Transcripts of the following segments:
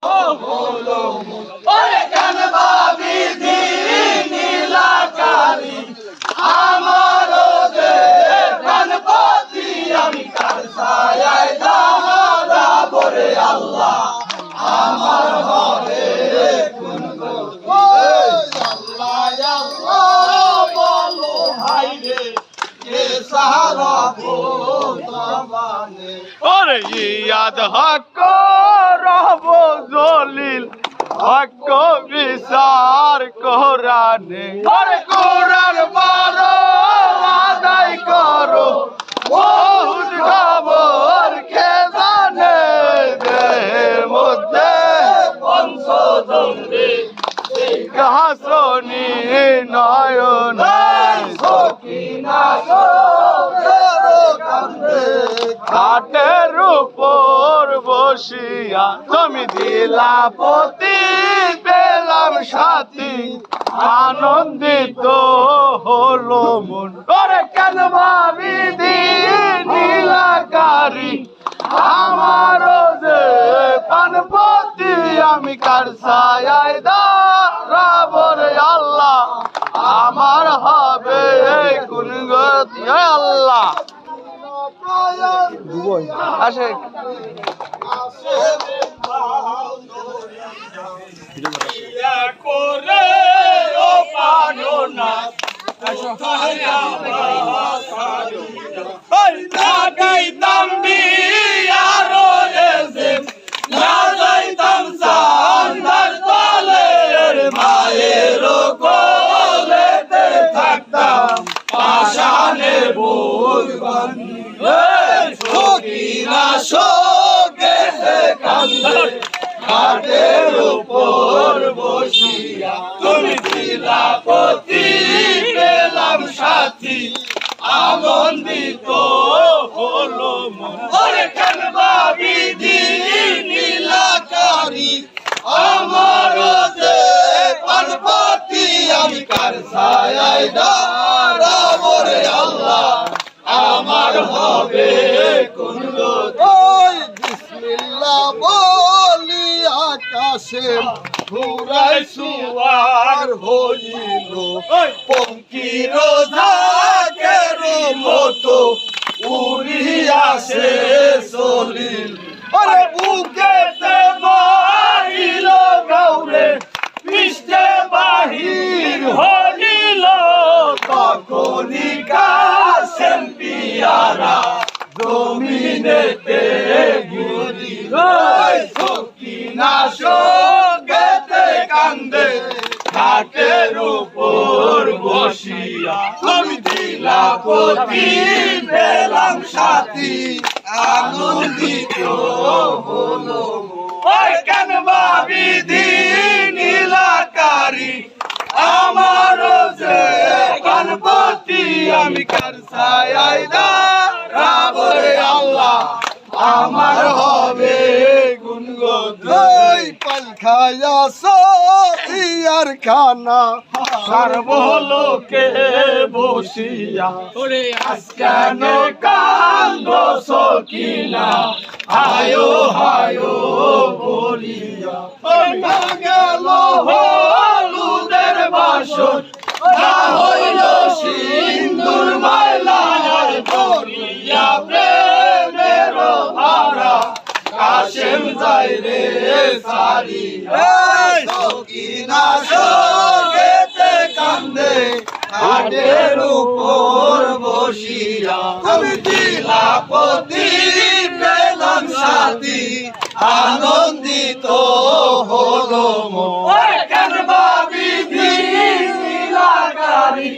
হলো ওরে কেন ভাবি নীলাকারি আমার যে গণপতি আমি কার ছায়ায় দাঁড়াবো রে আল্লাহ আমার হবে কোন গো আল্লাহ আল্লাহ বলো ভাই রে কে সারা ভোতবানে ওরে ইয়াদ হক রব জলিল হক বিচার কোরআনে ওরে কোরআন মারো আদায় করো বহুত খবর কে জানে দেহের মধ্যে বংশধরে ঘাসনি নয়ন সকিনা সোরেরো কান্দে ঘাটের উপর বসিয়া তুমি দিলা পতি পেলাম সাথী আনন্দিত হলো মন ওরে কেন ভাবি নীলাকারি আমার যে পানপতি আমি কার ছায়ায় দাঁড়াবো রে আল্লাহ আমার হবে কোন গতি আল্লাহ আসে করে ও পারো না লাগাইতাম বিয়ারো এসে না যাইতাম সান্দার তলে মায়ের কোলেতে থাকতাম পাশানে বুক বাঁধি সকিনা শোকে কান্দে ঘাটের উপর বসিয়া তুমি দিলা পতি পেলাম সাথী আনন্দিত হলো মন ওরে কেন ভাবি নীলাকারি আমার যে পানপতি আমি কার ছায়ায় দাঁড়াবো রে আল্লাহ আমার হবে কোন ওই বিসমিল্লাহ বলি আকাশে ঘুরাই সুয়ার হইল পঙ্কির ঝাঁকের মতো উড়িয়াছে চলিল আরে বুকেতে বাহিল গৌরে পৃষ্ঠে বাহির হইল তখনই কাশেম পিয়ারা জমিনেতে ঘুরিল সকিনা শোকেতে কান্দে ঘাটের উপর বসিয়া তুমি দিলা পতি পেলাম সাথী আনন্দিত হলো ওই কেন ভাবি নীলাকারি আমার যে গণপতি আমি কার ছায়ায় দাঁড়াবো রে আল্লাহ আমার হবে গুণগত পালখায়া ইয়ার খানা সর্বলোকে বসিয়া ওরে আজকান কান্দ সকিনা হায়ো হায়ো বলিয়া গেল হলুদের বাসন না হইল সিন্দুর মাইলার বলিয়া প্রেমের ধারা কাশেম যাই রে সারি সকিনা শোকেতে কান্দে ঘাটের উপর বসিয়া আমি দিলা পতি পেলাম সাথী আনন্দিত হলো মন কেন ভাবি নীলাকারি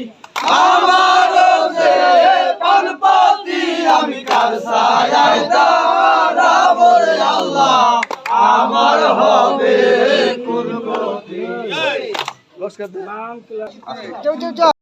আমার যে পানপতি আমি কার ছায়ায় দাঁড়াবো রে আল্লাহ আমার হবে কোন গতি